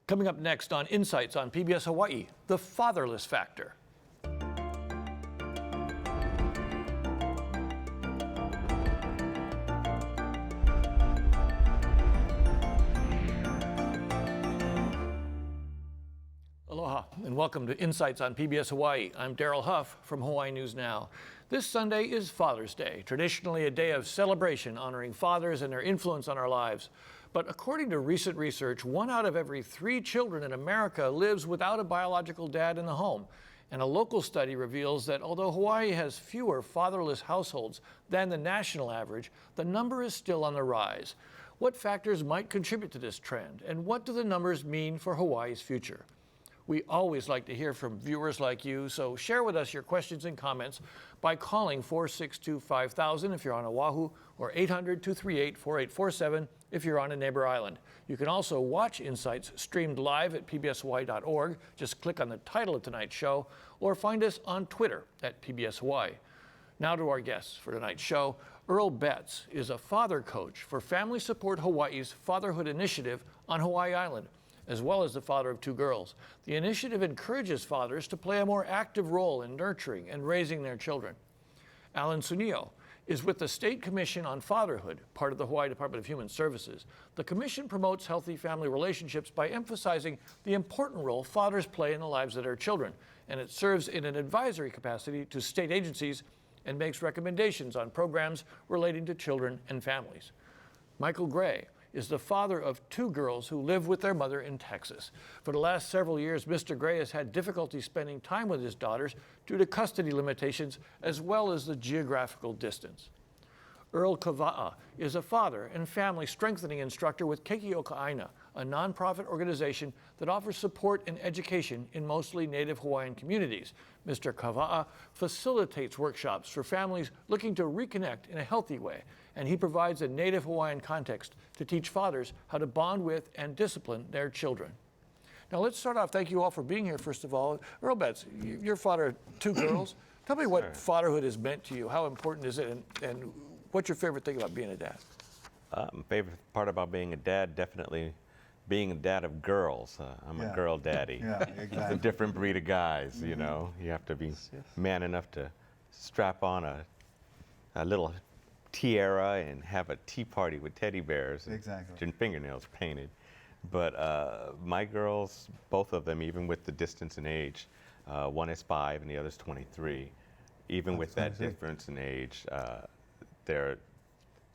Coming up next on Insights on PBS Hawaii, the fatherless factor. Aloha and welcome to Insights on PBS Hawaii. I'm Daryl Huff from Hawaii News Now. This Sunday is Father's Day, traditionally a day of celebration honoring fathers and their influence on our lives. But according to recent research, 1 out of every 3 children in America lives without a biological dad in the home. And a local study reveals that although Hawaii has fewer fatherless households than the national average, the number is still on the rise. What factors might contribute to this trend, and what do the numbers mean for Hawaii's future? We always like to hear from viewers like you, so share with us your questions and comments by calling 462-5000 if you're on Oahu, or 800-238-4847 if you're on a neighbor island. You can also watch Insights streamed live at pbshawaii.org. Just click on the title of tonight's show, or find us on Twitter at PBS Hawaii. Now to our guests for tonight's show. Earl Betts is a father coach for Family Support Hawaii's Fatherhood initiative on Hawaii Island, as well as the father of 2 girls. The initiative encourages fathers to play a more active role in nurturing and raising their children. Alan SUNIO is with the State Commission on Fatherhood, part of the Hawaii Department of Human Services. The commission promotes healthy family relationships by emphasizing the important role fathers play in the lives of their children, and it serves in an advisory capacity to state agencies and makes recommendations on programs relating to children and families. Michael Gray is the father of 2 girls who live with their mother in Texas. For the last several years, Mr. Gray has had difficulty spending time with his daughters due to custody limitations as well as the geographical distance. Earl Kava'a is a father and family strengthening instructor with Keiki o Ka'aina, a nonprofit organization that offers support and education in mostly Native Hawaiian communities. Mr. Kava'a facilitates workshops for families looking to reconnect in a healthy way, and he provides a Native Hawaiian context to teach fathers how to bond with and discipline their children. Now let's start off, thank you all for being here first of all. Earl Betts, you're father of 2 girls. Tell me what fatherhood has meant to you. How important is it, and what's your favorite thing about being a dad? My favorite part about being a dad, definitely being a dad of girls. I'm a girl daddy. Yeah, exactly. It's a different breed of guys, you know. You have to be man enough to strap on a little tiara and have a tea party with teddy bears and fingernails painted. But my girls, both of them, even with the distance in age, one is 5 and the other's 23, even with that difference in age, they're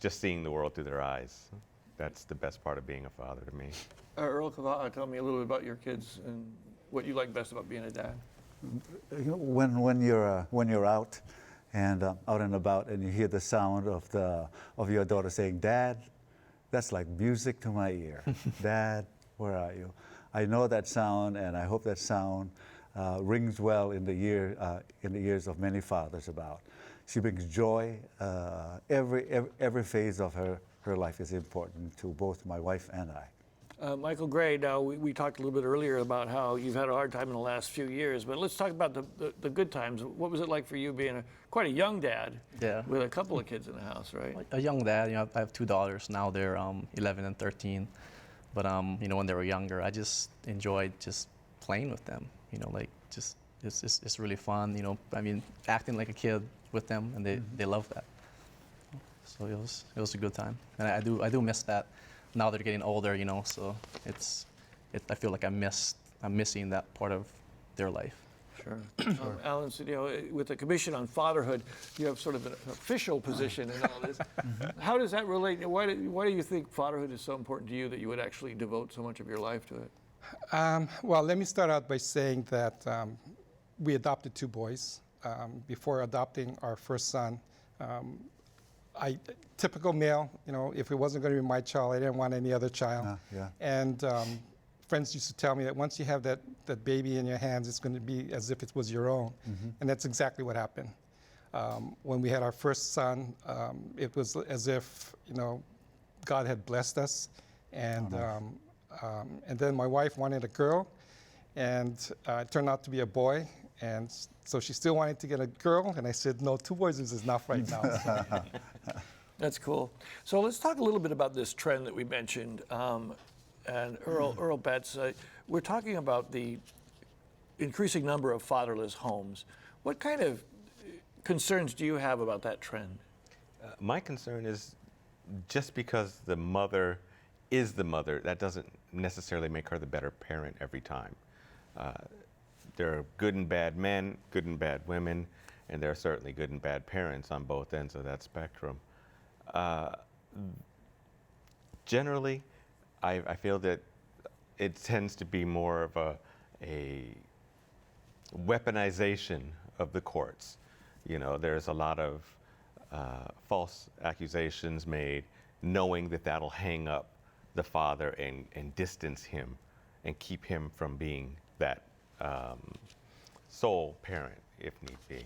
just seeing the world through their eyes. That's the best part of being a father to me. Earl Kava'a, tell me a little bit about your kids and what you like best about being a dad. You know, when you're out and out and about, and you hear the sound of your daughter saying, "Dad," that's like music to my ear. "Dad, where are you?" I know that sound, and I hope that sound rings well in the ears of many fathers. About she brings joy. Every phase of her life is important to both my wife and I. Michael Gray, now we talked a little bit earlier about how you've had a hard time in the last few years, but let's talk about the good times. What was it like for you being quite a young dad with a couple of kids in the house, right? A young dad, you know, I have 2 daughters. Now they're 11 and 13. But, you know, when they were younger, I just enjoyed just playing with them. You know, like just, it's really fun, you know, I mean, acting like a kid with them, and they love that. So it was a good time. And I do miss that. Now they're getting older, you know, so I feel like I'm missing that part of their life. Sure. Alan, you know, with the Commission on Fatherhood, you have sort of an official position in all this. How does that relate? Why do you think fatherhood is so important to you that you would actually devote so much of your life to it? Well, let me start out by saying that we adopted 2 boys. Before adopting our first son, typical male, you know, if it wasn't going to be my child, I didn't want any other child. And friends used to tell me that once you have that baby in your hands, it's going to be as if it was your own. And that's exactly what happened. When we had our first son, it was as if, you know, God had blessed us. And then my wife wanted a girl, and it turned out to be a boy. And so she still wanted to get a girl, and I said, no, 2 boys is enough right now. So. That's cool. So let's talk a little bit about this trend that we mentioned. And Earl Betts, we're talking about the increasing number of fatherless homes. What kind of concerns do you have about that trend? My concern is just because the mother is the mother, that doesn't necessarily make her the better parent every time. There are good and bad men, good and bad women, and there are certainly good and bad parents on both ends of that spectrum. Generally, I feel that it tends to be more of a weaponization of the courts. You know, there's a lot of false accusations made, knowing that that'll hang up the father and distance him and keep him from being that sole parent, if need be.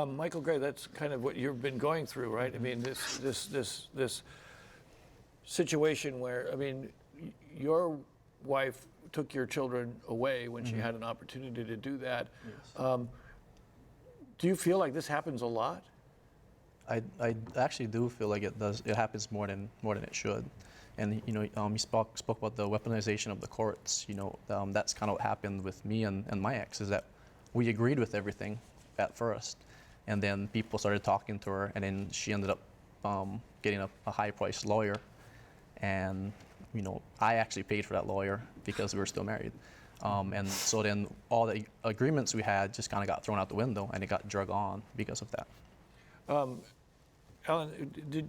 Michael Gray, that's kind of what you've been going through, right? I mean, this situation where, I mean, your wife took your children away when she had an opportunity to do that. Yes. Do you feel like this happens a lot? I actually do feel like it does. It happens more than it should. And you know, you spoke about the weaponization of the courts. You know, that's kind of what happened with me and my ex, is that we agreed with everything at first, and then people started talking to her, and then she ended up getting a high-priced lawyer, and you know, I actually paid for that lawyer because we were still married. And so then all the agreements we had just kind of got thrown out the window, and it got drug on because of that. Alan, did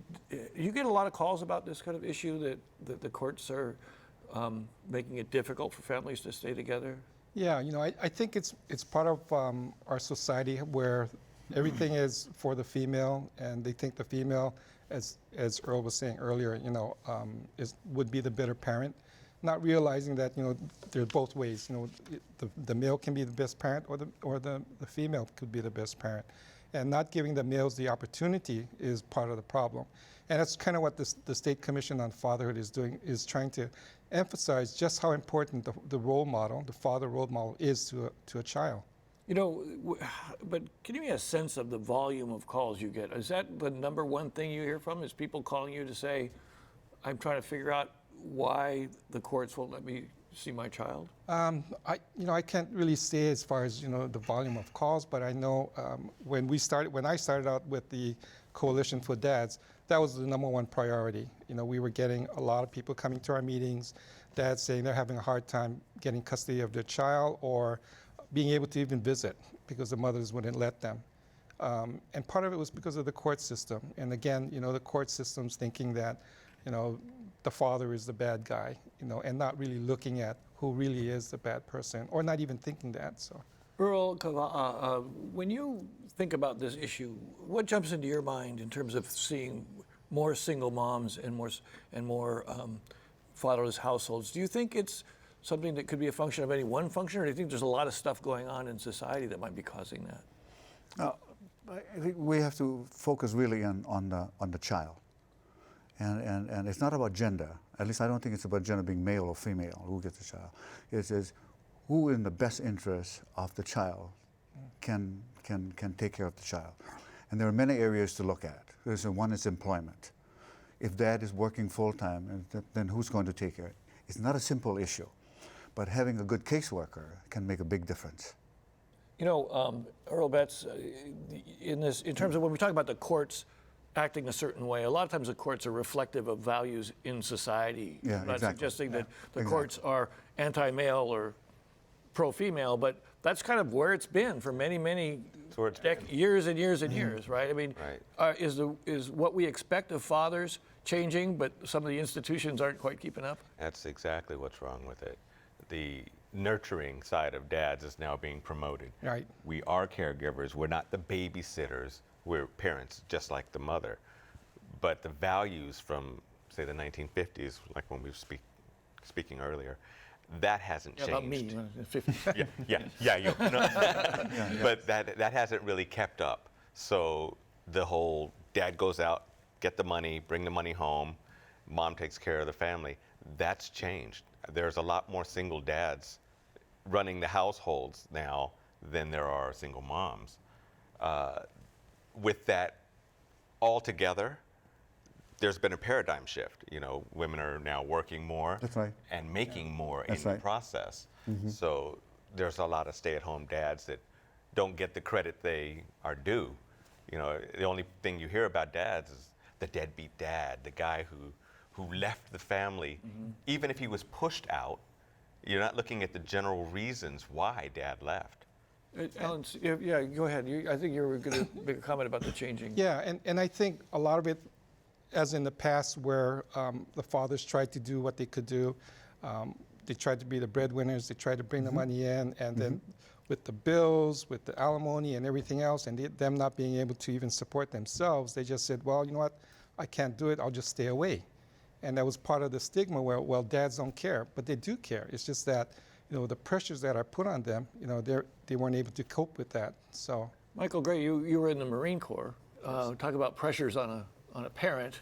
you get a lot of calls about this kind of issue that the courts are making it difficult for families to stay together? Yeah, you know, I think it's part of our society where everything is for the female, and they think the female, as Earl was saying earlier, you know, would be the better parent, not realizing that, you know, there's both ways. You know, the male can be the best parent, or the female could be the best parent. And not giving the males the opportunity is part of the problem. And that's kind of what the State Commission on Fatherhood is doing, is trying to emphasize just how important the role model, the father role model, is to a child. You know, but can you give me a sense of the volume of calls you get? Is that the number one thing you hear from, is people calling you to say, I'm trying to figure out why the courts won't let me see my child? I can't really say as far as, you know, the volume of calls, but I know when I started out with the Coalition for Dads, that was the number one priority. You know, we were getting a lot of people coming to our meetings, dads saying they're having a hard time getting custody of their child or being able to even visit because the mothers wouldn't let them. And part of it was because of the court system. And again, you know, the court system's thinking that, you know, the father is the bad guy, you know, and not really looking at who really is the bad person, or not even thinking that. So, Earl, when you think about this issue, what jumps into your mind in terms of seeing more single moms and more fatherless households? Do you think it's something that could be a function of any one function, or do you think there's a lot of stuff going on in society that might be causing that? I think we have to focus really on the child. And it's not about gender. At least I don't think it's about gender, being male or female, who gets the child. It's who in the best interest of the child can take care of the child. And there are many areas to look at. One is employment. If dad is working full-time, then who's going to take care of it? It's not a simple issue, but having a good caseworker can make a big difference. You know, Earl Betts, in terms of when we talk about the courts acting a certain way, a lot of times the courts are reflective of values in society. Yeah, I'm not exactly. suggesting that the courts are anti-male or pro-female, but that's kind of where it's been for many years and years and years, right? I mean, is what we expect of fathers changing, but some of the institutions aren't quite keeping up? That's exactly what's wrong with it. The nurturing side of dads is now being promoted. Right. We are caregivers. We're not the babysitters. We're parents, just like the mother. But the values from, say, the 1950s, like when we were speaking earlier, that hasn't changed. About me, 50. Yeah. You. No. But that hasn't really kept up. So the whole dad goes out, get the money, bring the money home, mom takes care of the family, that's changed. There's a lot more single dads running the households now than there are single moms. With that all together, there's been a paradigm shift. You know, women are now working more. That's right. And making more in That's the right. process. So there's a lot of stay-at-home dads that don't get the credit they are due. You know, the only thing you hear about dads is the deadbeat dad, the guy who left the family, even if he was pushed out. You're not looking at the general reasons why dad left. Alan, yeah, go ahead. I think you were going to make a comment about the changing. Yeah, and I think a lot of it, as in the past where the fathers tried to do what they could do, they tried to be the breadwinners, they tried to bring the money in, and then with the bills, with the alimony and everything else, and them not being able to even support themselves, they just said, well, you know what, I can't do it, I'll just stay away. And that was part of the stigma where, well, dads don't care, but they do care. It's just that, you know, the pressures that are put on them, you know, they weren't able to cope with that. So, Michael Gray, you were in the Marine Corps. Talk about pressures on a parent.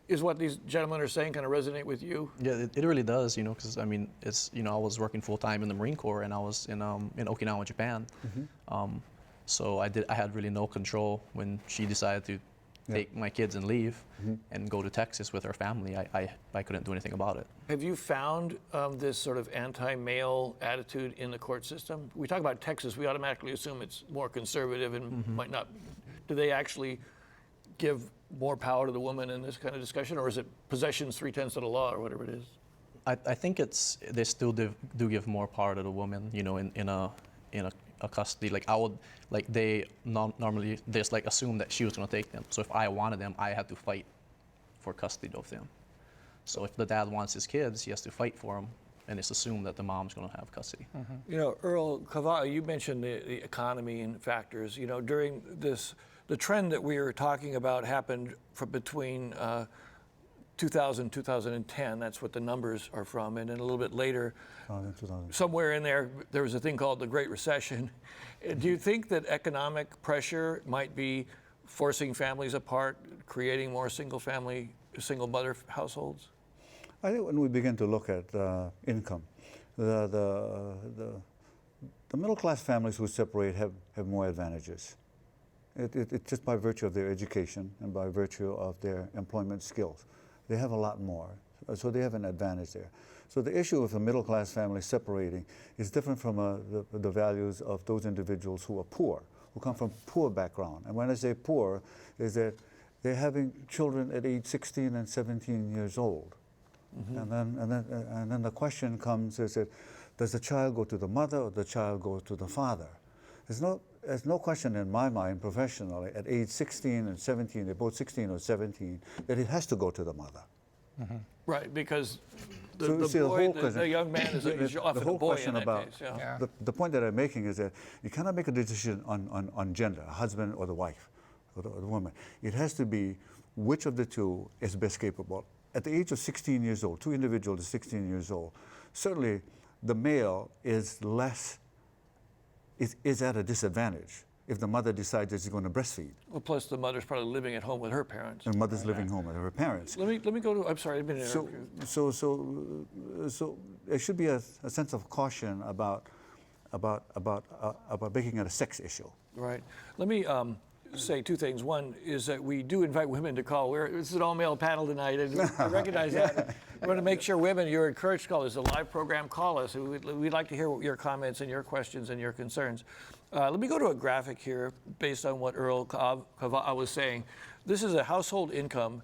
Is what these gentlemen are saying kind of resonate with you? Yeah, it really does, you know, because I mean, it's, you know, I was working full time in the Marine Corps, and I was in Okinawa, Japan. So I had really no control when she decided to take my kids and leave and go to Texas with her family. I couldn't do anything about it. Have you found this sort of anti-male attitude in the court system? We talk about Texas, we automatically assume it's more conservative and might not. Do they actually give more power to the woman in this kind of discussion, or is it possessions 3/10 of the law, or whatever it is? I think they still do give more power to the woman, you know, in a custody. Like they normally just like assume that she was going to take them. So if I wanted them, I had to fight for custody of them. So if the dad wants his kids, he has to fight for them, and it's assumed that the mom's going to have custody. You know, Earl Kava'a, you mentioned the economy and factors. You know, during this, the trend that we were talking about happened from between 2000, 2010. That's what the numbers are from. And then a little bit later, somewhere in there, there was a thing called the Great Recession. Do you think that economic pressure might be forcing families apart, creating more single mother households? I think when we begin to look at income, the middle class families who separate have more advantages. It's just by virtue of their education and by virtue of their employment skills. They have a lot more, so they have an advantage there. So the issue of a middle class family separating is different from the values of those individuals who are poor, who come from poor background. And when I say poor, is that they're having children at age 16 and 17 years old. And then the question comes, is that does the child go to the mother or the child go to the father? There's no question in my mind professionally at age 16 and 17, they're both 16 or 17, that it has to go to the mother. Right, because the young man is often a boy in that case. Yeah. The point that I'm making is that you cannot make a decision on gender, a husband or the wife or the woman. It has to be which of the two is best capable. At the age of 16 years old, two individuals are 16 years old, certainly the male is at a disadvantage if the mother decides that she's going to breastfeed. Well, plus the mother's probably living at home with her parents. And the mother's living home with her parents. Let me go to, I'm sorry, I didn't mean to interrupt you. So there should be a sense of caution about making it a sex issue. Right. Let me say two things. One is that we do invite women to call. This is an all-male panel tonight, and I recognize that. We want to make sure women, you're encouraged to call. This is a live program. Call us. We'd like to hear your comments and your questions and your concerns. Let me go to a graphic here based on what Earl Kava'a was saying. This is a household income.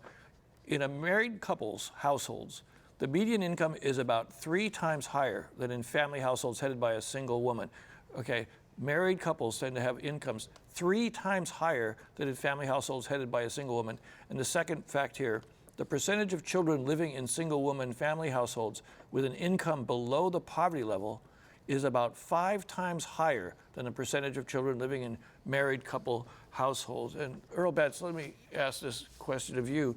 In a married couple's households, the median income is about 3 times higher than in family households headed by a single woman. Okay, married couples tend to have incomes 3 times higher than in family households headed by a single woman. And the second fact here, the percentage of children living in single woman family households with an income below the poverty level is about 5 times higher than the percentage of children living in married couple households. And Earl Betts, let me ask this question of you.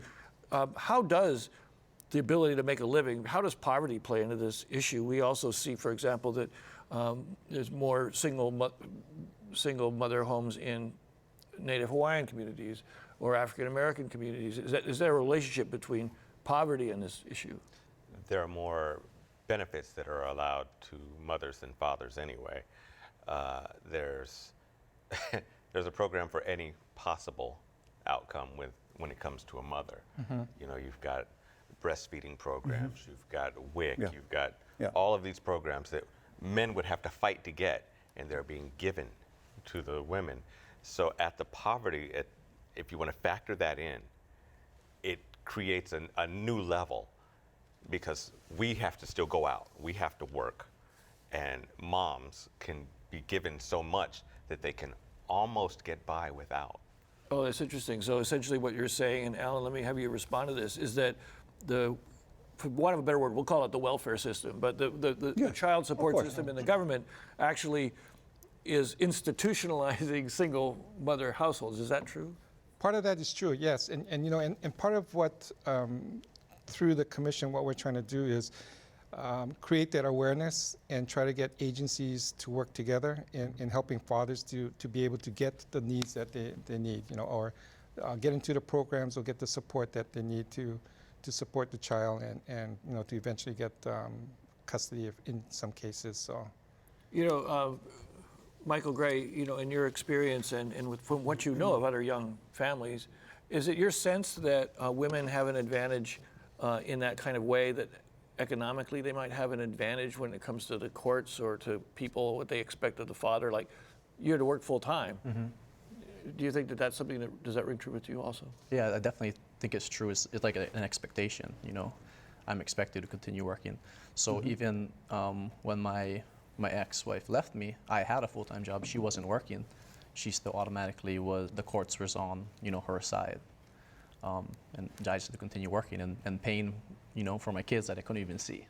How does the ability to make a living, how does poverty play into this issue? We also see, for example, that there's more single mother homes in Native Hawaiian communities or African American communities. Is there a relationship between poverty and this issue? There are more benefits that are allowed to mothers than fathers anyway. There's a program for any possible outcome when it comes to a mother. You know, you've got breastfeeding programs, you've got WIC, you've got all of these programs that men would have to fight to get, and they're being given to the women. So at the poverty, if you want to factor that in, it creates a new level, because we have to still go out, we have to work, and moms can be given so much that they can almost get by without. Oh, that's interesting. So essentially what you're saying, and Alan, let me have you respond to this, is that for want of a better word, we'll call it the welfare system, but the child support system in the government actually is institutionalizing single mother households. Is that true? Part of that is true, yes. And you know, and part of what, through the commission, what we're trying to do is create that awareness and try to get agencies to work together in helping fathers to be able to get the needs that they need, you know, or get into the programs or get the support that they need to support the child and you know, to eventually get custody in some cases. So, you know, Michael Gray, you know, in your experience and from what you know of other young families, is it your sense that women have an advantage in that kind of way, that economically they might have an advantage when it comes to the courts or to people, what they expect of the father? Like, you had to work full time. Do you think that that's something that, does that ring true with you also? Yeah, I definitely think it's true. It's like an expectation, you know. I'm expected to continue working. So even when my ex-wife left me, I had a full-time job. She wasn't working. She still automatically the courts was on, you know, her side. And I just had to continue working and paying, you know, for my kids that I couldn't even see.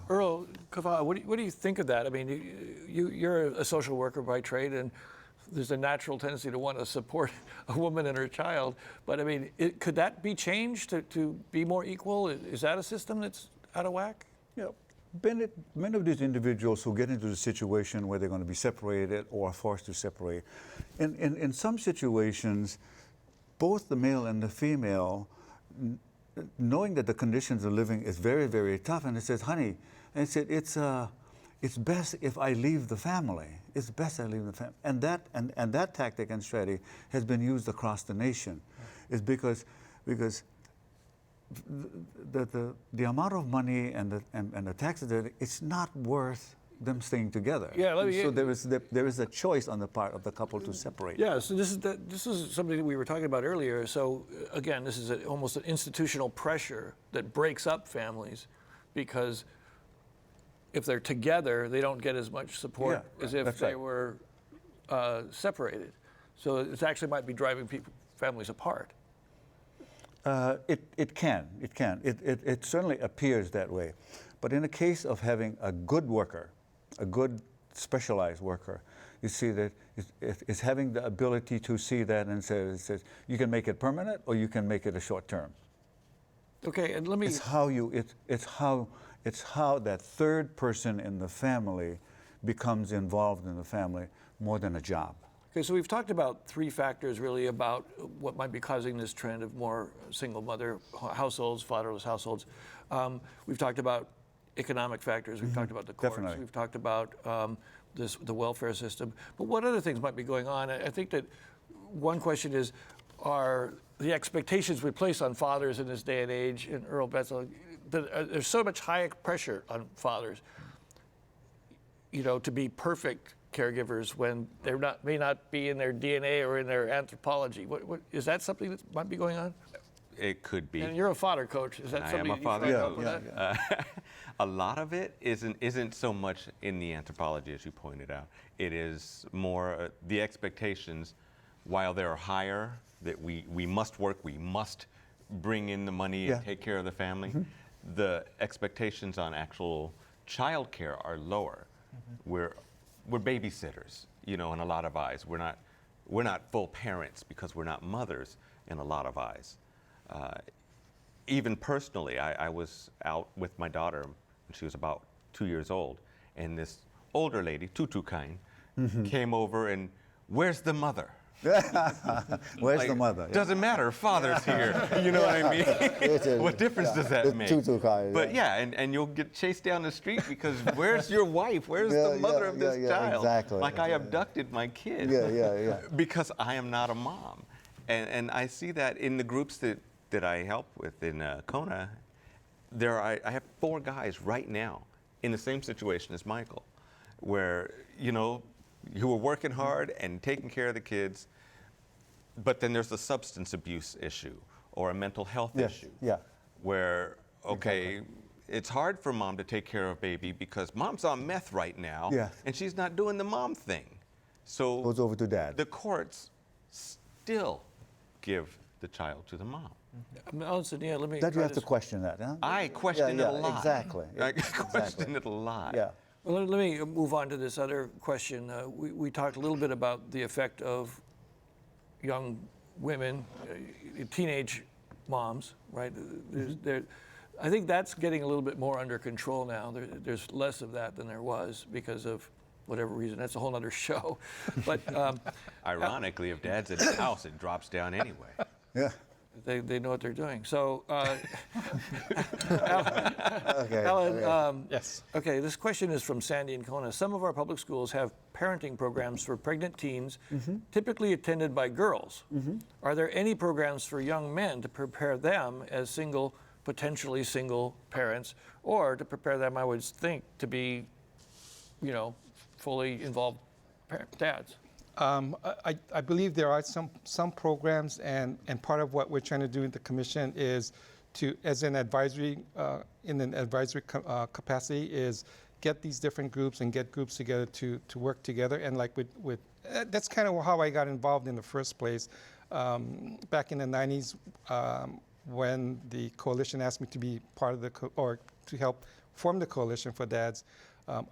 Earl, Kava, what do you think of that? I mean, you're a social worker by trade, and there's a natural tendency to want to support a woman and her child. But I mean, could that be changed to be more equal? Is that a system that's out of whack? Yeah. Many of these individuals who get into the situation where they're going to be separated or forced to separate, in some situations, both the male and the female, knowing that the conditions of living is very, very tough, and it says, honey, and it said, it's best if I leave the family. It's best I leave the family. And that tactic and strategy has been used across the nation. It's because the amount of money and the taxes, it's not worth them staying together. Yeah, so there is a choice on the part of the couple to separate. Yeah, so this is something that we were talking about earlier. So again, this is almost an institutional pressure that breaks up families, because if they're together, they don't get as much support as if they were separated. So it actually might be driving families apart. It can. It certainly appears that way. But in the case of having a good worker, a good specialized worker, you see that it's having the ability to see that and says you can make it permanent or you can make it a short term. Okay, and let me. It's how that third person in the family becomes involved in the family more than a job. Okay, so we've talked about three factors really about what might be causing this trend of more single mother households, fatherless households. We've talked about economic factors. We've talked about the courts. Definitely. We've talked about the welfare system. But what other things might be going on? I think that one question is, are the expectations we place on fathers in this day and age, and Earl Betzel, there's so much high pressure on fathers, you know, to be perfect caregivers when they're may not be in their DNA or in their anthropology. What is that something that might be going on? It could be. And you're a father coach. Is that I something am a father coach. Yeah. A lot of it isn't so much in the anthropology, as you pointed out. It is more the expectations, while they're higher, that we must work, we must bring in the money and take care of the family. The expectations on actual child care are lower. We're babysitters, you know, in a lot of eyes. We're not full parents because we're not mothers in a lot of eyes. Even personally, I was out with my daughter when she was about 2 years old, and this older lady, Tutu kind, came over and, where's the mother? Where's the mother? Doesn't matter, father's here. You know what I mean? What difference does that make? But yeah, and you'll get chased down the street because where's your wife? Where's the mother of this child? Exactly. Like I abducted my kid. Yeah. Because I am not a mom. And I see that in the groups that I help with in Kona, I have 4 guys right now in the same situation as Michael, where, you know, who are working hard and taking care of the kids, but then there's the substance abuse issue or a mental health issue. Yeah. Where, okay, it's hard for mom to take care of baby because mom's on meth right now, and she's not doing the mom thing. So goes over to dad. The courts still give the child to the mom. SUNIO, let me. That you have to question that, huh? I question it a lot. Exactly. I question it a lot. Yeah. Well, let me move on to this other question. We talked a little bit about the effect of young women, teenage moms, right? I think that's getting a little bit more under control now. There's less of that than there was because of whatever reason. That's a whole other show. But ironically, if dad's in the house, it drops down anyway. Yeah. They know what they're doing. So, Okay. Alan, Yes. okay, this question is from Sandy in Kona. Some of our public schools have parenting programs for pregnant teens, typically attended by girls. Are there any programs for young men to prepare them as potentially single parents, or to prepare them, I would think, to be, you know, fully involved dads? I believe there are some programs, and part of what we're trying to do in the commission is to, as an advisory, in an advisory capacity, is get these different groups and get groups together to work together. And like with that's kind of how I got involved in the first place. Back in the 90s, when the coalition asked me to be part of or to help form the coalition for dads,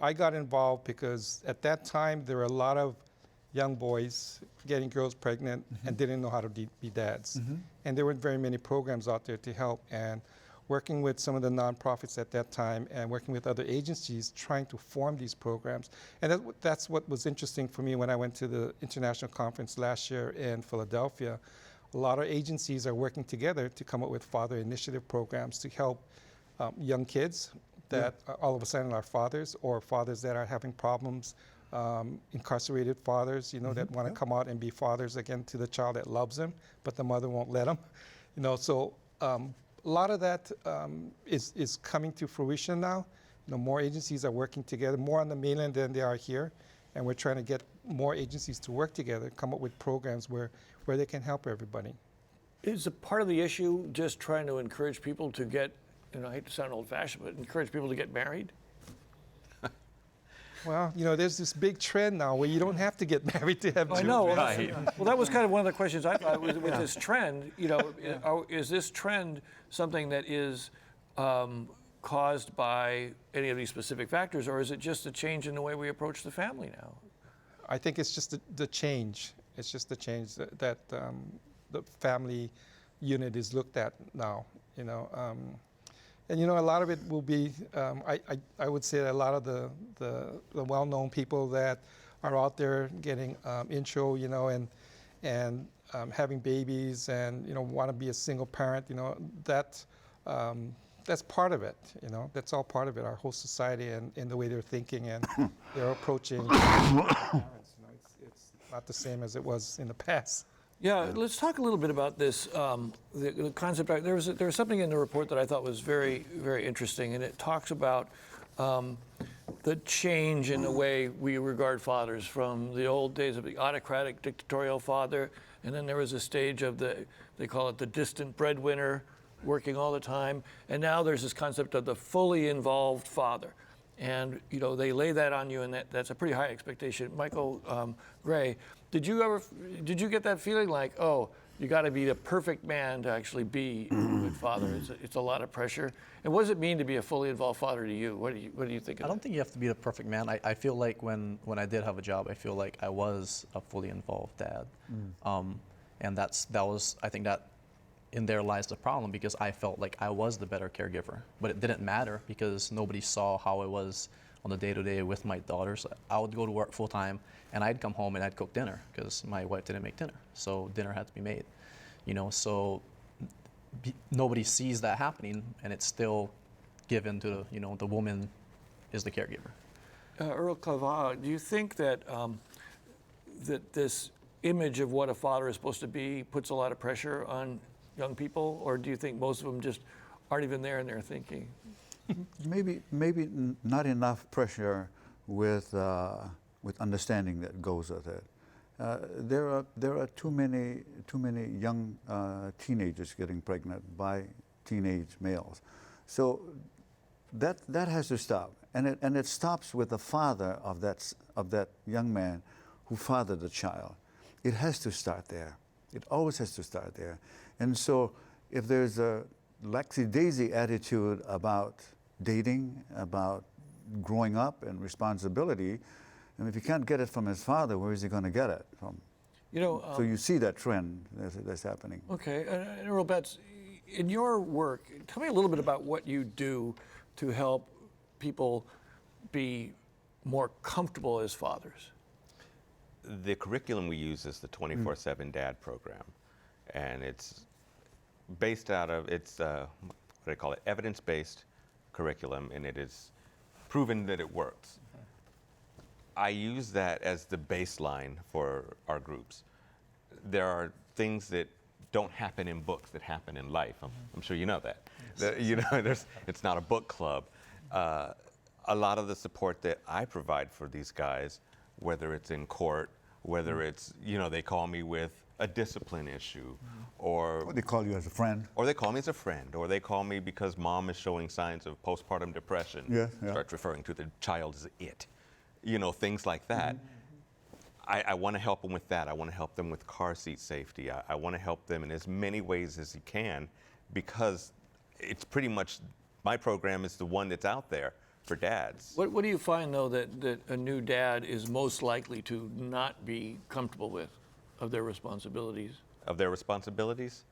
I got involved because at that time there were a lot of young boys getting girls pregnant and didn't know how to be dads. And there weren't very many programs out there to help. And working with some of the nonprofits at that time and working with other agencies trying to form these programs. And that's what was interesting for me when I went to the international conference last year in Philadelphia. A lot of agencies are working together to come up with father initiative programs to help young kids that all of a sudden are fathers, or fathers that are having problems, incarcerated fathers, you know, that want to come out and be fathers again to the child that loves them, but the mother won't let them. You know, so a lot of that is coming to fruition now. You know, more agencies are working together, more on the mainland than they are here, and we're trying to get more agencies to work together, come up with programs where they can help everybody. Is a part of the issue just trying to encourage people to get, you know, I hate to sound old-fashioned, but encourage people to get married? Well, you know, there's this big trend now where you don't have to get married to have children. I know. Well, that was kind of one of the questions I thought with this trend. You know, is this trend something that is caused by any of these specific factors, or is it just a change in the way we approach the family now? I think it's just the change. It's just the change that the family unit is looked at now. You know, and you know, a lot of it will be. I would say that a lot of the well-known people that are out there getting intro, you know, and having babies, and you know, want to be a single parent. You know, that's part of it. You know, that's all part of it. Our whole society and the way they're thinking and they're approaching parents. You know, it's not the same as it was in the past. Yeah, let's talk a little bit about this, the concept. There was something in the report that I thought was very, very interesting, and it talks about the change in the way we regard fathers from the old days of the autocratic, dictatorial father, and then there was a stage of they call it the distant breadwinner, working all the time, and now there's this concept of the fully involved father. And you know, they lay that on you, and that's a pretty high expectation. Michael Gray, did you get that feeling like, oh, you got to be the perfect man to actually be a good father? It's a lot of pressure. And what does it mean to be a fully involved father to you? What do you think of I don't think you have to be the perfect man. I feel like when I did have a job, I feel like I was a fully involved dad. And that was, I think that in there lies the problem, because I felt like I was the better caregiver. But it didn't matter because nobody saw how I was on the day-to-day with my daughters. I would go to work full-time, and I'd come home and I'd cook dinner because my wife didn't make dinner. So dinner had to be made, you know. So nobody sees that happening, and it's still given to the, you know, the woman is the caregiver. Earl Kava, do you think that that this image of what a father is supposed to be puts a lot of pressure on young people, or do you think most of them just aren't even there in their thinking? Maybe not enough pressure with understanding that goes with it. There are too many young teenagers getting pregnant by teenage males, so that has to stop, and it stops with the father of that young man who fathered the child. It has to start there. It always has to start there, and so if there's a laxy-daisy attitude about dating, about growing up and responsibility, and if he can't get it from his father, where is he going to get it from? You know, So you see that trend that's happening. Okay, and Earl Betts, in your work, tell me a little bit about what you do to help people be more comfortable as fathers. The curriculum we use is the 24/7 Dad program, and it's based out of, it's what do they call it, evidence-based curriculum, and it is proven that it works. I use that as the baseline for our groups. There are things that don't happen in books that happen in life. I'm sure you know that. You know, it's not a book club. A lot of the support that I provide for these guys, whether it's in court, whether it's, you know, they call me with a discipline issue, or They call you as a friend. or they call me as a friend, or they call me because mom is showing signs of postpartum depression. Yeah, yeah. Starts referring to the child as it. You know, things like that. I want to help them with that. I want to help them with car seat safety. I want to help them in as many ways as you can, because it's pretty much, my program is the one that's out there for dads. What do you find, though, that a new dad is most likely to not be comfortable with of their responsibilities? Of their responsibilities?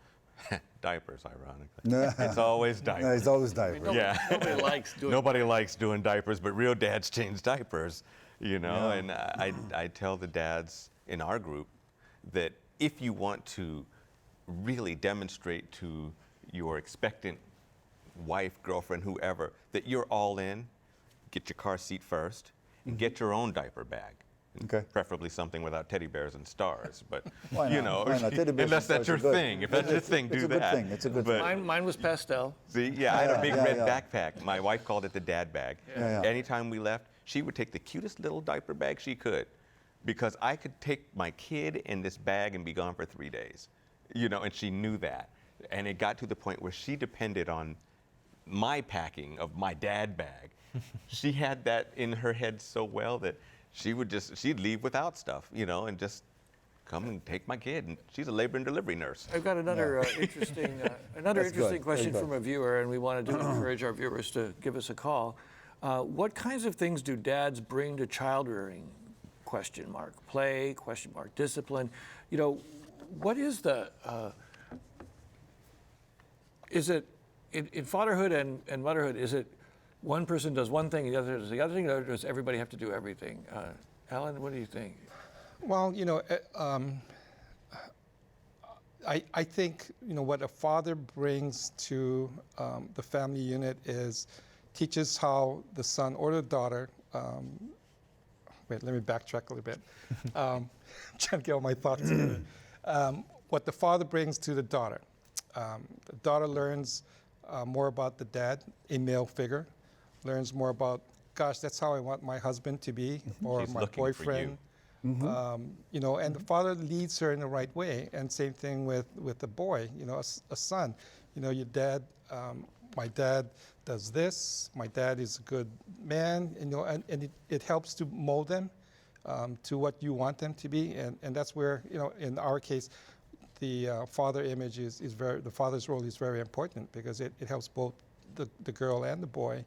Diapers, ironically. It's always diapers. No, it's always diapers. Yeah. Nobody likes doing Nobody likes doing diapers, but real dads change diapers, you know. Yeah. And I tell the dads in our group that if you want to really demonstrate to your expectant wife, girlfriend, whoever, that you're all in, get your car seat first and get your own diaper bag. Okay. Preferably something without teddy bears and stars, but Why you not? know, Why not? Teddy bears unless and that's stars your are good. thing. If that's your thing, do it's a that. good thing. It's a good But- thing. Mine was pastel. See, yeah, I had a big red yeah. backpack. My wife called it the dad bag. Yeah, yeah. Anytime we left, she would take the cutest little diaper bag she could, because I could take my kid in this bag and be gone for 3 days, you know, and she knew that. And it got to the point where she depended on my packing of my dad bag. She had that in her head so well that she'd leave without stuff, you know, and just come and take my kid. And she's a labor and delivery nurse. I've got another interesting, That's good. question Very from good. a viewer, and we wanted to encourage our viewers to give us a call. What kinds of things do dads bring to child rearing? Question mark. Play? Question mark. Discipline? You know, what is the? Is it in fatherhood and motherhood? Is it one person does one thing and the other does the other thing, or does everybody have to do everything? Alan, what do you think? Well, you know, I think, you know, what a father brings to the family unit is teaches how the son or the daughter, wait, let me backtrack a little bit. I'm trying to get all my thoughts together. What the father brings to the daughter. The daughter learns more about the dad, a male figure, learns more about, gosh, that's how I want my husband to be, or She's my looking for you. boyfriend. You know, and the father leads her in the right way. And same thing with the boy, you know, a son. You know, your dad, my dad does this, my dad is a good man, you know, and it helps to mold them to what you want them to be. And that's where, you know, in our case, the father image the father's role is very important, because it helps both the girl and the boy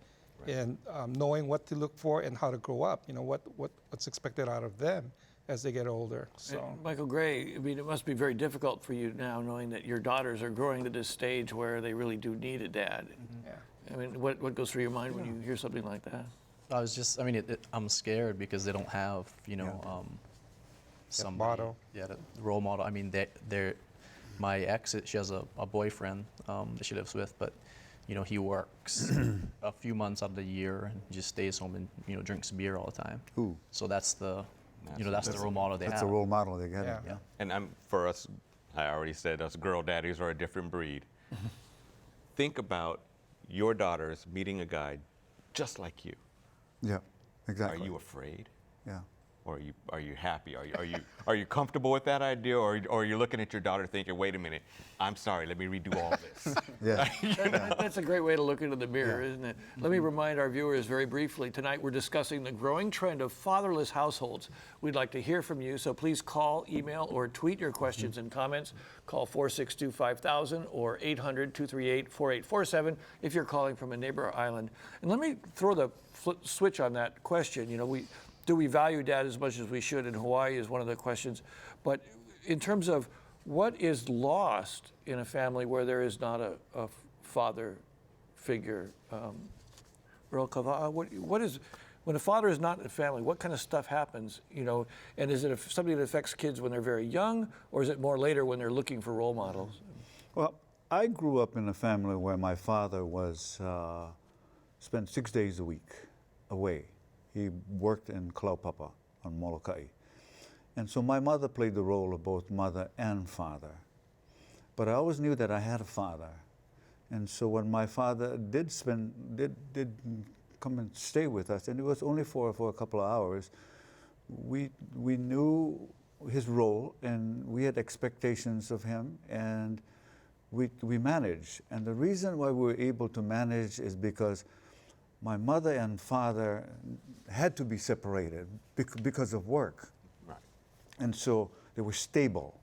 in knowing what to look for and how to grow up, you know, what's expected out of them as they get older. So, And Michael Gray, I mean, it must be very difficult for you now, knowing that your daughters are growing to this stage where they really do need a dad. yeah. I mean, what goes through your mind when you hear something like that? I'm scared because they don't have, you know, somebody. model. Yeah, the role model. I mean, my ex, she has a boyfriend that she lives with, but, you know, he works a few months out of the year and just stays home and, you know, drinks beer all the time. Ooh. So that's the that's the role model they That's have. a role model they get. Yeah. And for us, I already said us girl daddies are a different breed. Think about your daughters meeting a guy just like you. Yeah, exactly. Are you afraid? Yeah. Or are you happy? Are you comfortable with that idea, or are you looking at your daughter thinking, wait a minute, I'm sorry, let me redo all this? Yeah. That's a great way to look into the mirror, isn't it? Let me remind our viewers very briefly, tonight we're discussing the growing trend of fatherless households. We'd like to hear from you, so please call, email, or tweet your questions and comments. Call 462-5000 or 800-238-4847 if you're calling from a neighbor island. And let me throw the switch on that question. Do we value dad as much as we should in Hawaii is one of the questions. But in terms of what is lost in a family where there is not a father figure, Earl Kava'a, what is, when a father is not in a family, what kind of stuff happens, and is it something that affects kids when they're very young, or is it more later when they're looking for role models? Well, I grew up in a family where my father spent 6 days a week away. He worked in Kalaupapa on Molokai. And so my mother played the role of both mother and father. But I always knew that I had a father. And so when my father did come and stay with us, and it was only for a couple of hours, we knew his role and we had expectations of him, and we managed. And the reason why we were able to manage is because my mother and father had to be separated because of work. Right. And so they were stable.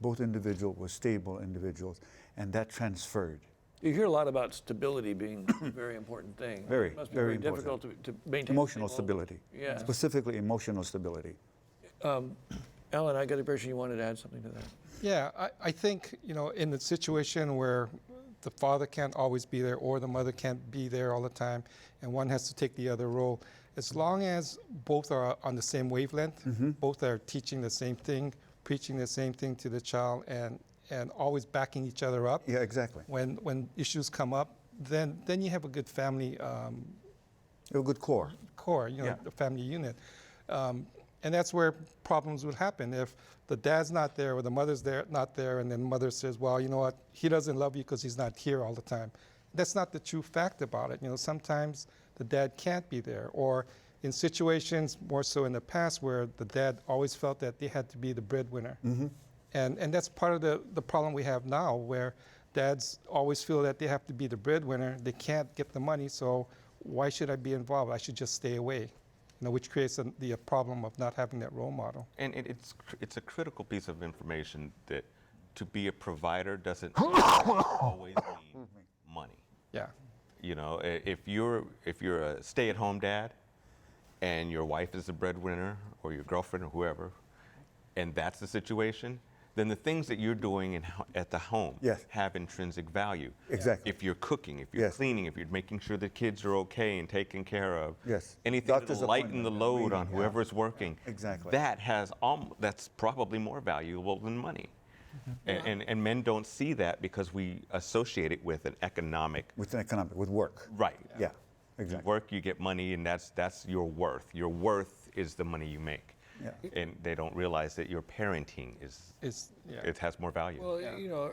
Both individuals were stable individuals, and that transferred. You hear a lot about stability being a very important thing. Very, It must be very very important. difficult to maintain Emotional stable- stability. Yeah. Specifically emotional stability. Ellen, I got the impression you wanted to add something to that. Yeah, I think, in the situation where the father can't always be there or the mother can't be there all the time and one has to take the other role, as long as both are on the same wavelength, both are teaching the same thing, preaching the same thing to the child, and always backing each other up. Yeah, exactly. When issues come up, then you have a good family A good core. the family unit. And that's where problems would happen. If the dad's not there or the mother's not there, and then the mother says, well, you know what, he doesn't love you because he's not here all the time. That's not the true fact about it. Sometimes the dad can't be there, or in situations more so in the past where the dad always felt that they had to be the breadwinner. And that's part of the problem we have now, where dads always feel that they have to be the breadwinner. They can't get the money, so why should I be involved? I should just stay away. Which creates the problem of not having that role model. And it's a critical piece of information that to be a provider doesn't always mean money. Yeah. If you're a stay-at-home dad and your wife is the breadwinner or your girlfriend or whoever, and that's the situation, then the things that you're doing at the home have intrinsic value. Exactly. If you're cooking, if you're cleaning, if you're making sure the kids are okay and taken care of, anything Doctor's that'll lighten the appointment, load on reading, whoever's working, Exactly. that's probably more valuable than money. And men don't see that because we associate it with an economic. With work. Right. Yeah, You exactly. work, you get money, and that's your worth. Your worth is the money you make. Yeah. And they don't realize that your parenting it has more value. Well,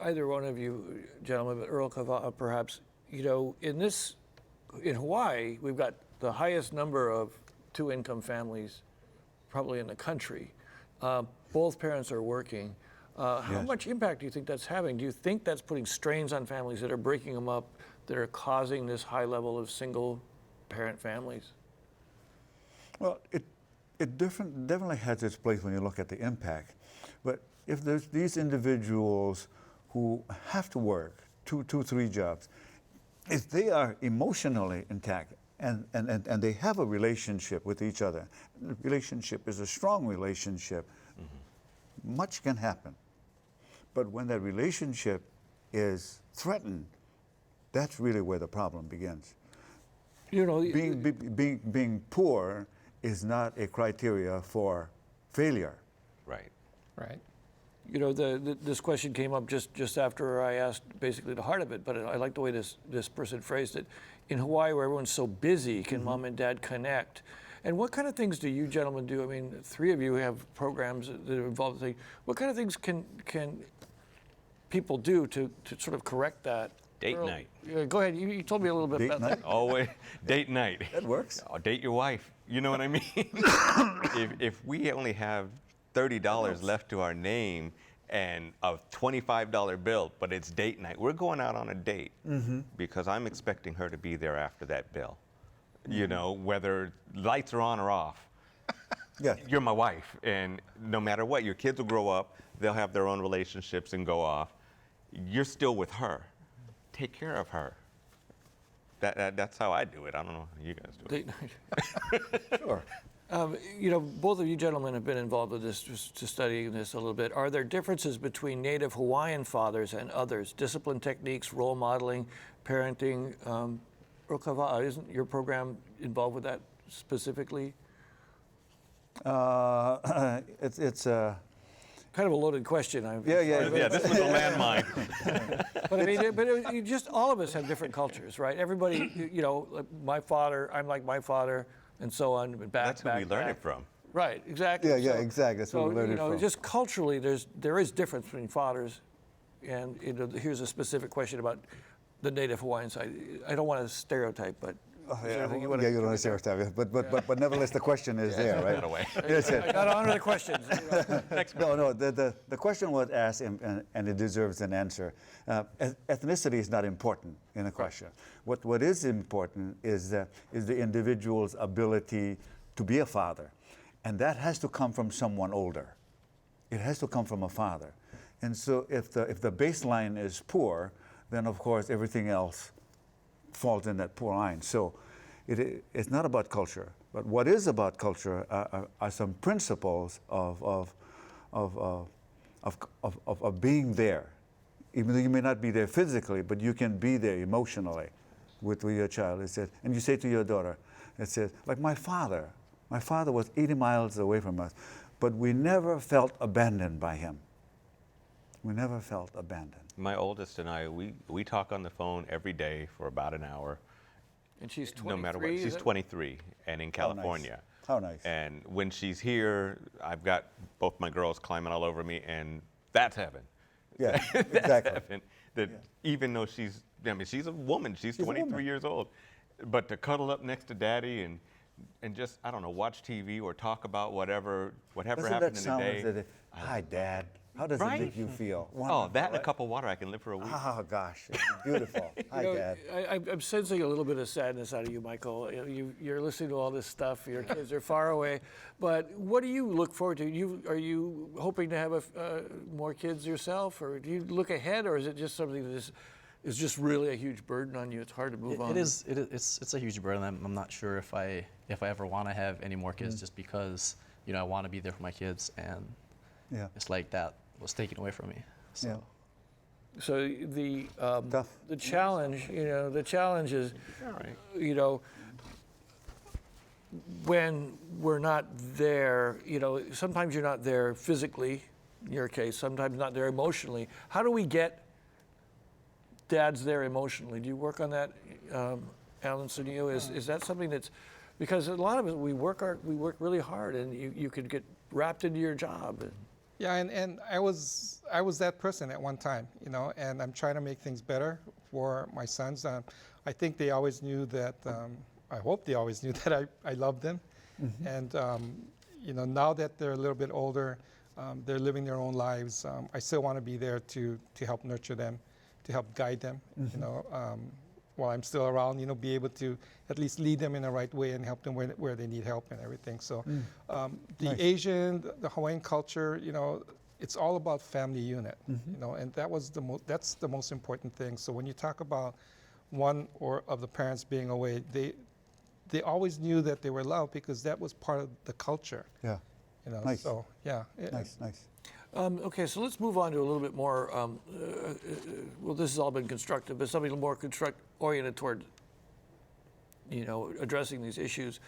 either one of you gentlemen, but Earl Kava'a perhaps, in Hawaii, we've got the highest number of two-income families probably in the country. Both parents are working. How much impact do you think that's having? Do you think that's putting strains on families that are breaking them up, that are causing this high level of single-parent families? Well, it definitely has its place when you look at the impact. But if there's these individuals who have to work two, 3 jobs, if they are emotionally intact and they have a relationship with each other, the relationship is a strong relationship, much can happen. But when that relationship is threatened, that's really where the problem begins. Being poor is not a criteria for failure. Right. Right. This question came up just after I asked basically the heart of it, but I like the way this person phrased it. In Hawaii, where everyone's so busy, can mom and dad connect? And what kind of things do you gentlemen do? I mean, three of you have programs that are involved. What kind of things can people do to sort of correct that? Date night. Go ahead. You told me a little bit Date about night? that. Always date night. That works. Oh, date your wife. You know what I mean? if we only have $30 left to our name and a $25 bill, but it's date night, we're going out on a date because I'm expecting her to be there after that bill. You know, whether lights are on or off. Yeah. You're my wife, and no matter what, your kids will grow up, they'll have their own relationships and go off. You're still with her. Take care of her. That's how I do it. I don't know how you guys do it. Date night. Sure. You know, both of you gentlemen have been involved with this, just studying this a little bit. Are there differences between Native Hawaiian fathers and others? Discipline techniques, role modeling, parenting. Rokava, isn't your program involved with that specifically? It's Kind of a loaded question. Yeah, this was a landmine. But I mean, you just all of us have different cultures, right? Everybody, you know, like my father, I'm like my father, and so on. That's who we learn it from. Right, exactly. Yeah, exactly. That's what we learned it from. Just culturally, there is difference between fathers, and you know, here's a specific question about the Native Hawaiian side. I don't want to stereotype, but is there anything you want you don't want to stereotype it, but nevertheless, the question is there, right? That away. Yes, I got to honor the questions. No, the question was asked, and it deserves an answer. Ethnicity is not important in a question. What is important is the individual's ability to be a father, and that has to come from someone older. It has to come from a father, and so if the baseline is poor, then of course everything else falls in that poor line. So it's not about culture, but what is about culture are some principles of being there. Even though you may not be there physically, but you can be there emotionally with your child. It says, and you say to your daughter, it says, like my father was 80 miles away from us, but we never felt abandoned by him. We never felt abandoned. My oldest and I, we talk on the phone every day for about an hour. And she's 23. No matter what. She's 23 and in California. How nice. And when she's here, I've got both my girls climbing all over me, and that's heaven. Yeah, That's exactly. heaven. That even though she's a woman, she's 23 years old, but to cuddle up next to daddy and just, I don't know, watch TV or talk about whatever Doesn't happened that in sound the day. Hi, Dad. How does Right? it make you feel? Oh, that and a cup of water, I can live for a week. Oh, gosh. It's beautiful. Hi, You know, Dad. I'm sensing a little bit of sadness out of you, Michael. You're listening to all this stuff. Your kids are far away. But what do you look forward to? Are you hoping to have more kids yourself? Or do you look ahead? Or is it just something that is just really a huge burden on you? It's hard to move on. It's a huge burden. I'm not sure if I ever want to have any more kids just because, you know, I want to be there for my kids. And it's like that was taken away from me. So. Yeah. So the Tough. the challenge is, you know, when we're not there, you know, sometimes you're not there physically, in your case, sometimes not there emotionally. How do we get dads there emotionally? Do you work on that, Alan SUNIO? Is that something that's, because a lot of us, we work really hard, and you could get wrapped into your job. Yeah, and I was that person at one time, you know, and I'm trying to make things better for my sons. I think they always knew that, I hope they always knew that I loved them. And, you know, now that they're a little bit older, they're living their own lives, I still want to be there to help nurture them, to help guide them, you know, while I'm still around, you know, be able to at least lead them in the right way and help them where they need help and everything. So the Asian, the Hawaiian culture, you know, it's all about family unit, you know, and that's the most important thing. So when you talk about one or of the parents being away, they always knew that they were loved because that was part of the culture. Yeah. You know, Nice. so yeah. Nice. Okay, so let's move on to a little bit more, well, this has all been constructive, but something more oriented toward, you know, addressing these issues.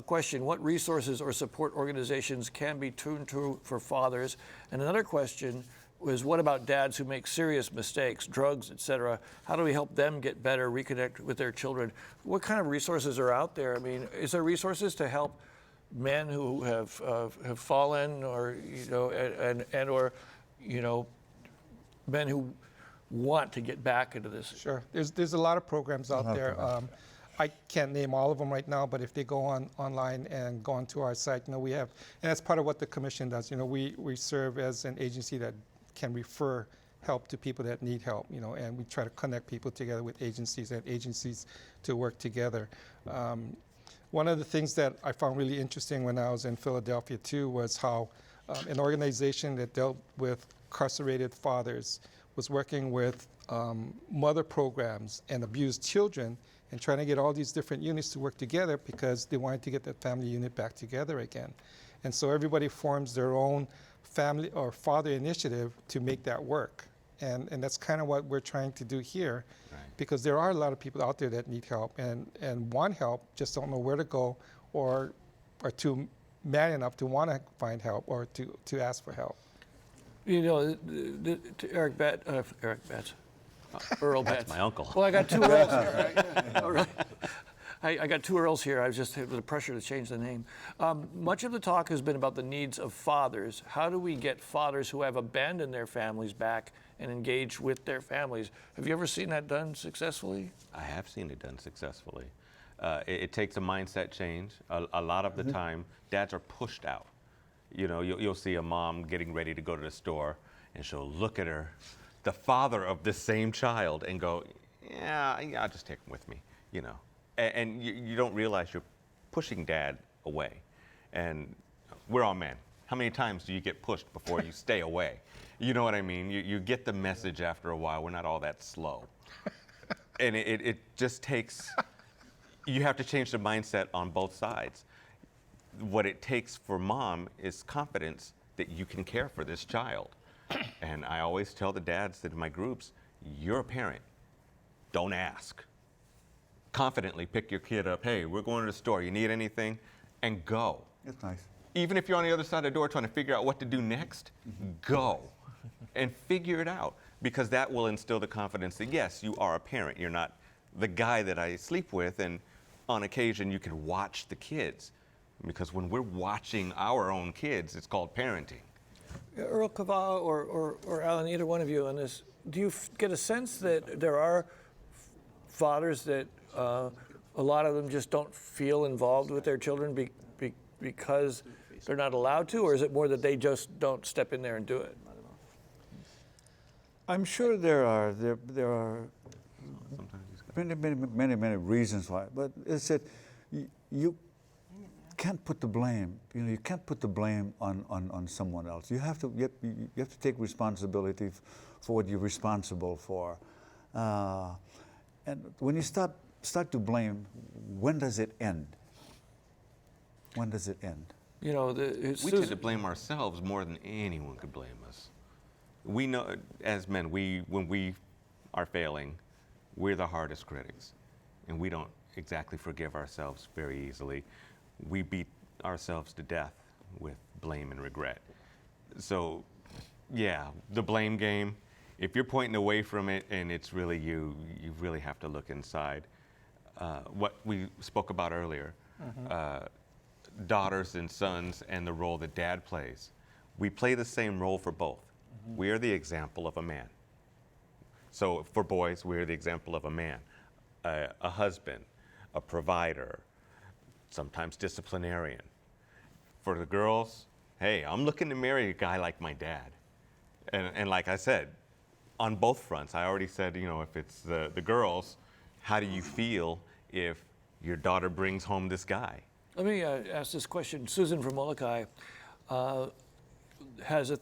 Question, what resources or support organizations can be turned to for fathers? And another question was, what about dads who make serious mistakes, drugs, etc.? How do we help them get better, reconnect with their children? What kind of resources are out there? I mean, is there resources to help men who have fallen, or or men who want to get back into this? Sure. There's a lot of programs out there. I can't name all of them right now, but if they go online and go onto our site, we have, and that's part of what the commission does. We serve as an agency that can refer help to people that need help, and we try to connect people together with agencies and agencies to work together. One of the things that I found really interesting when I was in Philadelphia too was how an organization that dealt with incarcerated fathers was working with mother programs and abused children and trying to get all these different units to work together because they wanted to get that family unit back together again. And so everybody forms their own family or father initiative to make that work. And that's kind of what we're trying to do here, because there are a lot of people out there that need help and want help, just don't know where to go or are too man enough to want to find help or to ask for help. Earl Betts. That's my uncle. Well, I got two Earls here. All right. I got two Earls here. I was just had the pressure to change the name. Much of the talk has been about the needs of fathers. How do we get fathers who have abandoned their families back and engage with their families? Have you ever seen that done successfully? I have seen it done successfully. It takes a mindset change. A lot of the time, dads are pushed out. You'll see a mom getting ready to go to the store, and she'll look at the father of the same child, and go, yeah, I'll just take him with me, And you don't realize you're pushing dad away. And we're all men. How many times do you get pushed before you stay away? You know what I mean? You get the message after a while. We're not all that slow. And it just takes, you have to change the mindset on both sides. What it takes for mom is confidence that you can care for this child. And I always tell the dads that in my groups, you're a parent. Don't ask. Confidently pick your kid up. Hey, we're going to the store. You need anything? And go. That's nice. Even if you're on the other side of the door trying to figure out what to do next, go and figure it out, because that will instill the confidence that, yes, you are a parent. You're not the guy that I sleep with, and on occasion you can watch the kids. Because when we're watching our own kids, it's called parenting. Earl Kava or Alan, either one of you on this, do you get a sense that there are fathers that a lot of them just don't feel involved with their children because they're not allowed to, or is it more that they just don't step in there and do it? I'm sure there are many reasons why, but it's that you can't put the blame. You can't put the blame on someone else. You have to take responsibility for what you're responsible for. And when you start to blame, when does it end? When does it end? We tend to blame ourselves more than anyone could blame us. We know, as men, when we are failing, we're the hardest critics, and we don't exactly forgive ourselves very easily. We beat ourselves to death with blame and regret. So, yeah, the blame game, if you're pointing away from it and it's really you really have to look inside. What we spoke about earlier, daughters and sons and the role that dad plays. We play the same role for both. We are the example of a man. So for boys, we're the example of a man, a husband, a provider, sometimes disciplinarian. For the girls, hey, I'm looking to marry a guy like my dad. And like I said, on both fronts, I already said, if it's the girls, how do you feel if your daughter brings home this guy? Let me ask this question. Susan from Molokai has a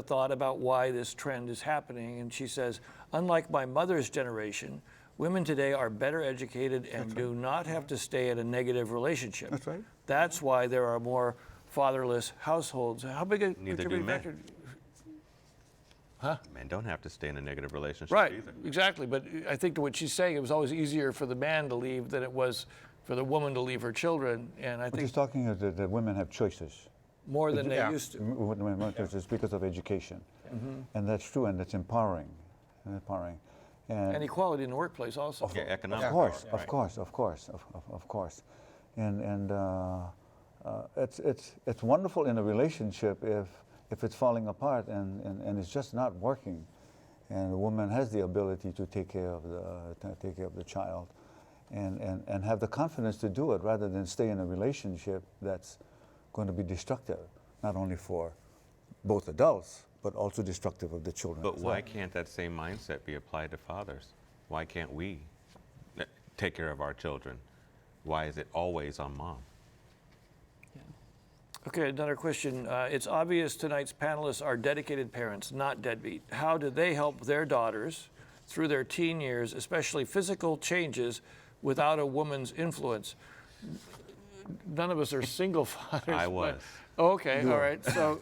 thought about why this trend is happening, and she says, unlike my mother's generation, women today are better educated and do not have to stay in a negative relationship. That's right. That's why there are more fatherless households. How big a Neither do contributing men. factor? Huh? Men don't have to stay in a negative relationship Right, either. exactly. But I think to what she's saying, it was always easier for the man to leave than it was for the woman to leave her children. And I What think he's talking is that women have choices. more than they used to. Women have choices because of education. And that's true, and it's empowering. And equality in the workplace also. Yeah, economic. Of course. And it's wonderful in a relationship if it's falling apart and it's just not working, and the woman has the ability to take care of the child, and have the confidence to do it rather than stay in a relationship that's going to be destructive, not only for both adults but also destructive of the children. But why can't that same mindset be applied to fathers? Why can't we take care of our children? Why is it always on mom? Okay, another question. It's obvious tonight's panelists are dedicated parents, not deadbeat. How do they help their daughters through their teen years, especially physical changes, without a woman's influence? None of us are single fathers. I was. Okay, all right. So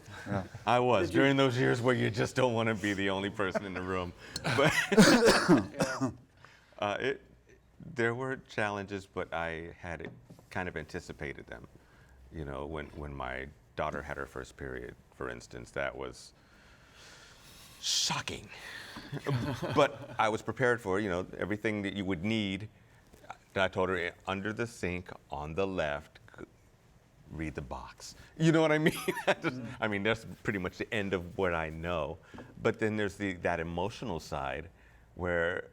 I was during those years where you just don't want to be the only person in the room. But there were challenges, but I had kind of anticipated them. You know, when my daughter had her first period, for instance, that was shocking. But I was prepared for, you know, everything that you would need. I told her, under the sink on the left, read the box. You know what I mean? I mean, that's pretty much the end of what I know. But then there's that emotional side where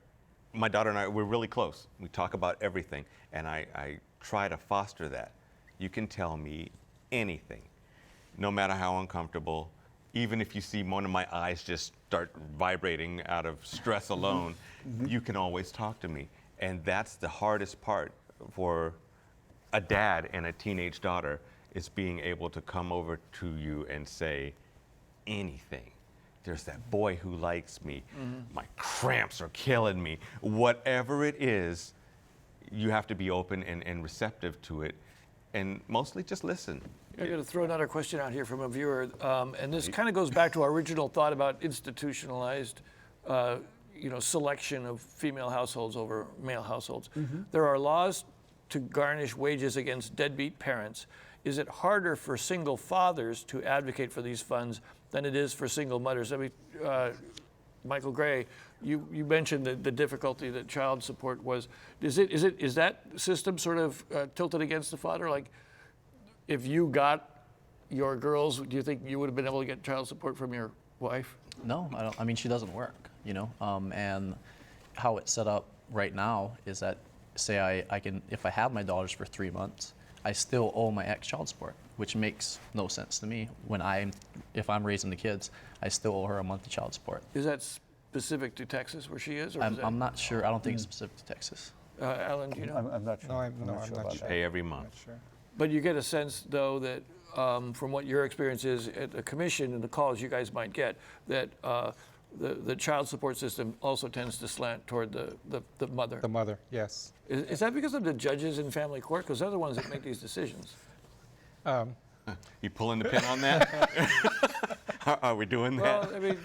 my daughter and I, we're really close. We talk about everything, and I try to foster that. You can tell me anything, no matter how uncomfortable. Even if you see one of my eyes just start vibrating out of stress alone, you can always talk to me. And that's the hardest part for a dad and a teenage daughter, is being able to come over to you and say anything. There's that boy who likes me. My cramps are killing me. Whatever it is, you have to be open and receptive to it, and mostly just listen. I'm going to throw another question out here from a viewer, and this kind of goes back to our original thought about institutionalized selection of female households over male households. There are laws to garnish wages against deadbeat parents. Is it harder for single fathers to advocate for these funds than it is for single mothers? I mean, Michael Gray, you mentioned the difficulty that child support was. Is that system sort of tilted against the father? Like, if you got your girls, do you think you would have been able to get child support from your wife? No, I don't. I mean, she doesn't work, you know. And how it's set up right now is that, say I can, if I have my daughters for 3 months, I still owe my ex child support, which makes no sense to me. If I'm raising the kids, I still owe her a monthly child support. Is that specific to Texas where she is? Or I'm not sure. I don't think it's specific to Texas. Alan, do you know? I'm not sure. No, I'm not sure sure. about You that. pay every month. Sure. But you get a sense, though, that from what your experience is at the commission and the calls you guys might get, that the child support system also tends to slant toward the mother. The mother, yes. Is that because of the judges in family court? Because they're the ones that make these decisions. You pulling the pin on that? Are we doing that? Well, I mean,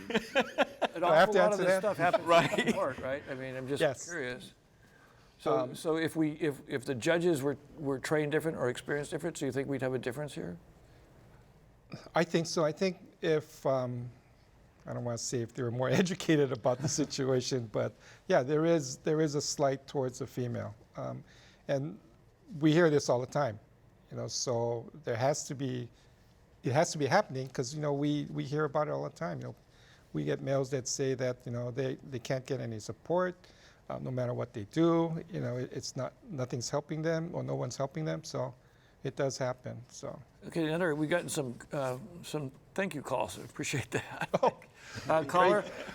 an I have awful to lot of answer this that? stuff happens in court, right? I mean, I'm just Yes. curious. So if the judges were trained different or experienced different, do you think we'd have a difference here? I think so. I think if, I don't want to say if they were more educated about the situation, but yeah, there is a slight towards the female. And we hear this all the time, you know, so it has to be happening because, you know, we hear about it all the time. You know, we get mails that say that, you know, they can't get any support. No matter what they do, you know, nothing's helping them or no one's helping them. So it does happen. So. Okay, we've gotten some thank you calls. I appreciate that. Oh,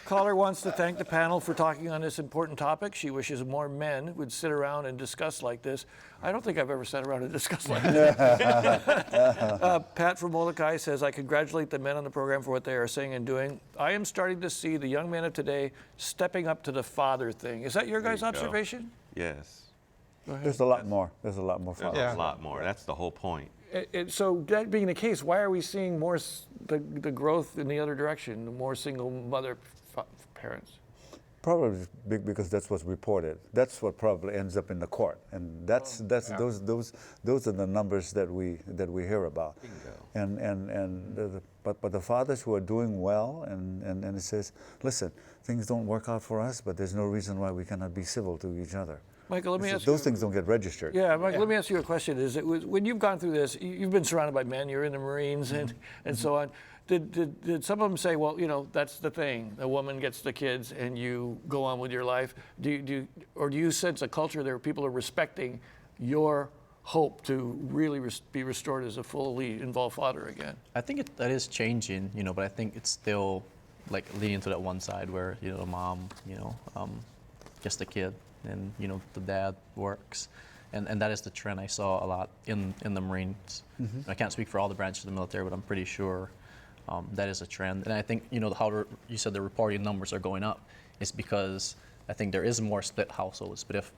Caller wants to thank the panel for talking on this important topic. She wishes more men would sit around and discuss like this. I don't think I've ever sat around and discussed like this. Pat from Molokai says, I congratulate the men on the program for what they are saying and doing. I am starting to see the young men of today stepping up to the father thing. Is that your guys' observation? Yes. There's a lot more. There's a lot more. There's Yeah. a lot more. That's the whole point. So that being the case, why are we seeing more the growth in the other direction, more single mother parents? Probably because that's what's reported. That's what probably ends up in the court, and those are the numbers that we hear about. Bingo. But the fathers who are doing well, and it says, listen, things don't work out for us, but there's no reason why we cannot be civil to each other. Michael, let me ask Those you. things don't get registered. Yeah, Mike, let me ask you a question. When you've gone through this, you've been surrounded by men, you're in the Marines and so on. Did some of them say, well, that's the thing, the woman gets the kids and you go on with your life? Or do you sense a culture there where people are respecting your hope to really be restored as a fully involved father again? I think that is changing, but I think it's still like leaning to that one side where, the mom, gets the kid and, the dad works. And that is the trend I saw a lot in the Marines. I can't speak for all the branches of the military, but I'm pretty sure that is a trend. And I think, how you said the reporting numbers are going up is because I think there is more split households. But if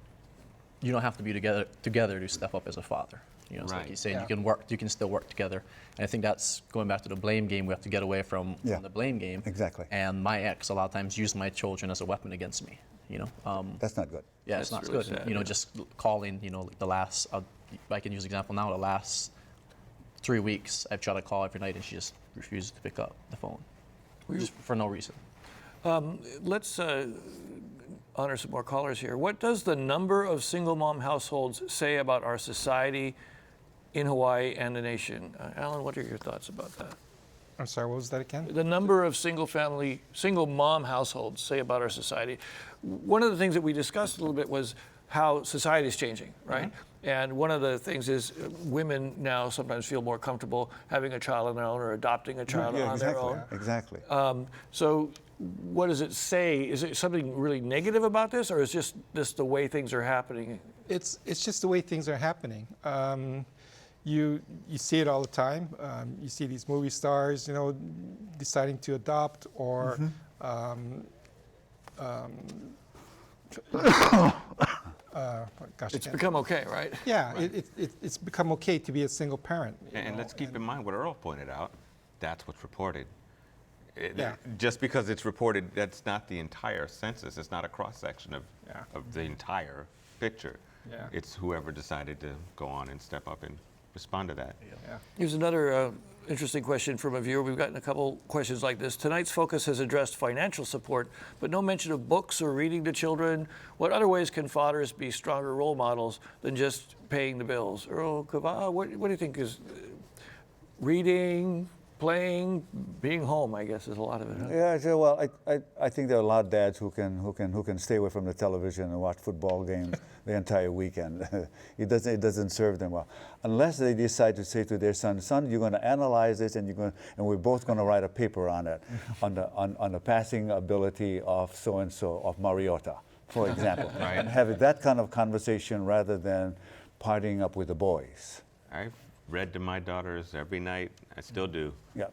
you don't have to be together to step up as a father. So like you said, you can still work together. And I think that's going back to the blame game. We have to get away from the blame game. Exactly. And my ex a lot of times used my children as a weapon against me. That's not good. Yeah, That's it's not really good. sad, Just calling, like the last, I can use an example now, the last 3 weeks, I've tried to call every night and she just refuses to pick up the phone. Just for no reason. Let's honor some more callers here. What does the number of single mom households say about our society in Hawaii and the nation? Alan, what are your thoughts about that? I'm sorry, what was that again? The number of single mom households say about our society. One of the things that we discussed a little bit was how society is changing, right? And one of the things is women now sometimes feel more comfortable having a child on their own or adopting a child on their own. Exactly. So what does it say? Is it something really negative about this, or is just this the way things are happening? It's just the way things are happening. You see it all the time. You see these movie stars, deciding to adopt or It's become okay, right? Yeah, it's become okay to be a single parent. And let's keep in mind what Earl pointed out. That's what's reported. Yeah. Just because it's reported, that's not the entire census. It's not a cross-section of the entire picture. Yeah. It's whoever decided to go on and step up and respond to that. Yeah. Here's another interesting question from a viewer. We've gotten a couple questions like this. Tonight's focus has addressed financial support, but no mention of books or reading to children. What other ways can fathers be stronger role models than just paying the bills? Earl Kava'a, what do you think is reading, playing, being home, I guess, is a lot of it. Huh? Yeah, well, I think there are a lot of dads who can stay away from the television and watch football games the entire weekend. It doesn't serve them well, unless they decide to say to their son, you're going to analyze this, and we're both going to write a paper on it, on the passing ability of so and so, of Mariota, for example, Right. and have that kind of conversation rather than partying up with the boys. I've read to my daughters every night. I still do. Yeah.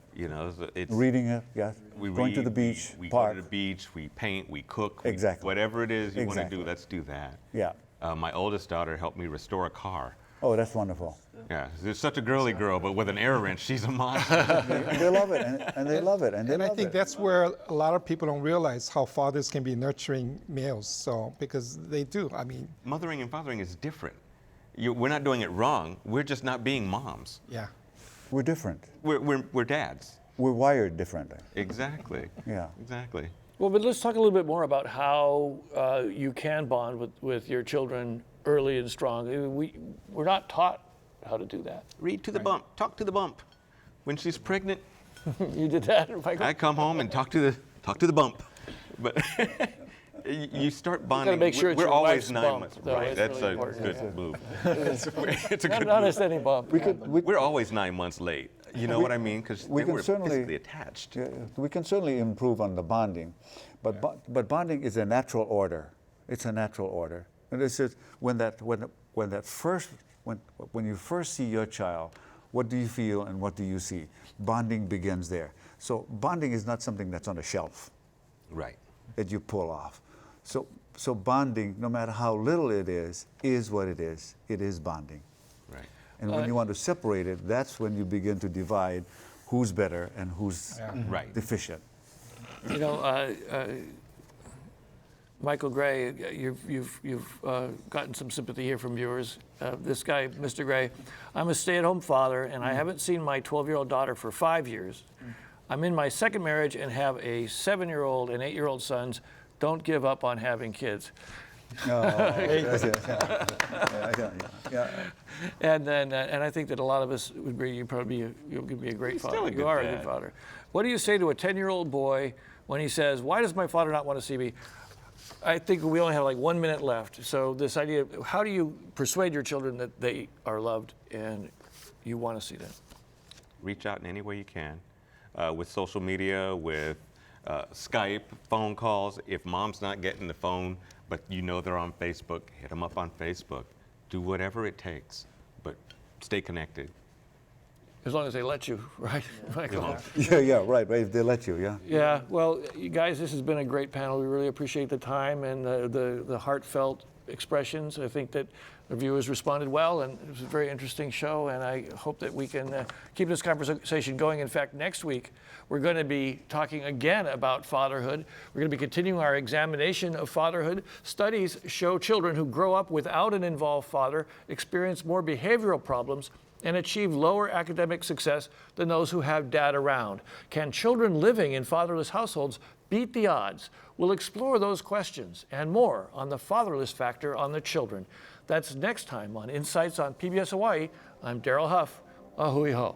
It's Reading it, yeah. we Going read, to the beach, we park. go to the beach, we paint, we cook. Exactly. Whatever it is you want to Exactly. do, let's do that. Yeah. My oldest daughter helped me restore a car. Oh, that's wonderful. Yeah, she's such a girly girl, but with an air wrench, she's a monster. And they love it, and they love it, and they And I love think it. that's where a lot of people don't realize how fathers can be nurturing males. So, because they do. I mean, Mothering and fathering is different. We're not doing it wrong. We're just not being moms. yeah. We're different. We're dads. We're wired differently. Exactly. Yeah. Exactly. Well, but let's talk a little bit more about how you can bond with your children early and strong. We're not taught how to do that. Read to the bump. Talk to the bump. When she's pregnant, You did that, Michael? I come home and talk to the bump. But you start bonding. make sure it's we're your always wife's 9 bump, months. though. Right. It's That's really a important. good move. It's a good Not move. just any bump. We're always 9 months late. You know what I mean? Because we can we're certainly- physically attached. Yeah, we can certainly improve on the bonding, but bonding is a natural order. It's a natural order, and it's just when you first see your child, what do you feel and what do you see? Bonding begins there. So bonding is not something that's on a shelf Right. that you pull off. So bonding, no matter how little it is what it is. It is bonding. Right. And when you want to separate it, that's when you begin to divide who's better and who's Right. deficient. You know, Michael Gray, you've gotten some sympathy here from viewers. This guy, Mr. Gray, I'm a stay-at-home father, and I haven't seen my 12-year-old daughter for 5 years. I'm in my second marriage and have a 7-year-old and 8-year-old sons. Don't give up on having kids. And then, and I think that a lot of us would agree you'll be a great father. You are a good father. What do you say to a 10-year-old boy when he says, "Why does my father not want to see me?" I think we only have like 1 minute left. So this idea, how do you persuade your children that they are loved and you want to see them? Reach out in any way you can, with social media, with Skype, phone calls. If mom's not getting the phone, but you know they're on Facebook, hit them up on Facebook. Do whatever it takes, but stay connected. As long as they let you, right, Michael? Right, if they let you, Yeah, well, you guys, this has been a great panel. We really appreciate the time and the heartfelt expressions. I think that the viewers responded well, and it was a very interesting show, and I hope that we can keep this conversation going. In fact, next week, we're going to be talking again about fatherhood. We're going to be continuing our examination of fatherhood. Studies show children who grow up without an involved father experience more behavioral problems and achieve lower academic success than those who have dad around. Can children living in fatherless households beat the odds? We'll explore those questions and more on the fatherless factor on the children. That's next time on Insights on PBS Hawaii. I'm Daryl Huff. Ahui ho.